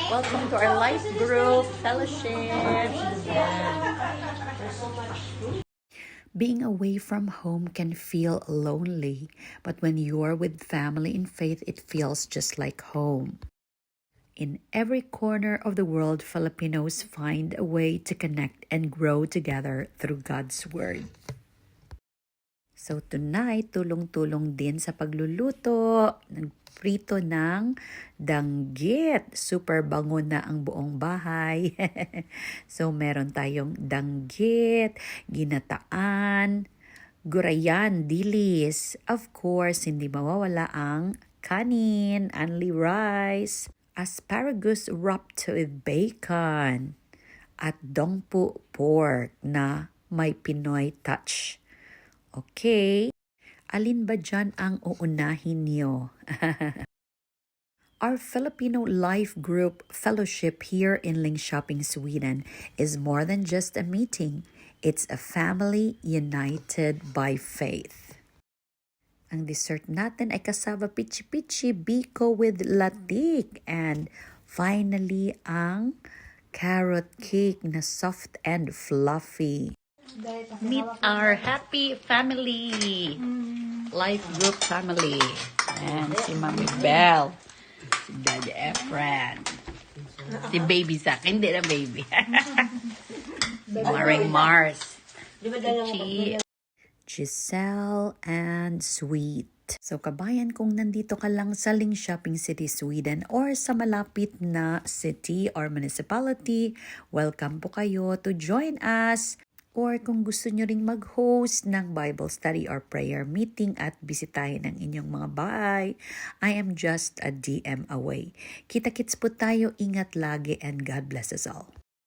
Welcome to our life group fellowship. Being away from home can feel lonely, but when you're with family in faith, it feels just like home. In every corner of the world, Filipinos find a way to connect and grow together through God's Word. So tonight, tulong-tulong din sa pagluluto. Nagprito ng danggit. Super bango na ang buong bahay. So meron tayong danggit, ginataan, gurayan, dilis. Of course, hindi mawawala ang kanin, only rice, asparagus wrapped with bacon, at dongpu pork na may Pinoy touch. Okay, alin ba dyan ang uunahin niyo? Our Filipino Life Group Fellowship here in Linköping, Sweden is more than just a meeting. It's a family united by faith. Ang dessert natin ay cassava pichi-pichi biko with latik. And finally, ang carrot cake na soft and fluffy. Meet our happy family. Life group family. And si Mami Belle. Si Daddy Efren. Si Baby Zach. Hindi na baby. Maring Mars. Si Giselle and Sweet. So kabayan, kung nandito ka lang sa Linköping City, Sweden or sa malapit na city or municipality, welcome po kayo to join us. Or kung gusto nyo ring mag-host ng Bible study or prayer meeting at bisitahin ang inyong mga bahay, I am just a DM away. Kita-kits po tayo, ingat lagi, and God bless us all.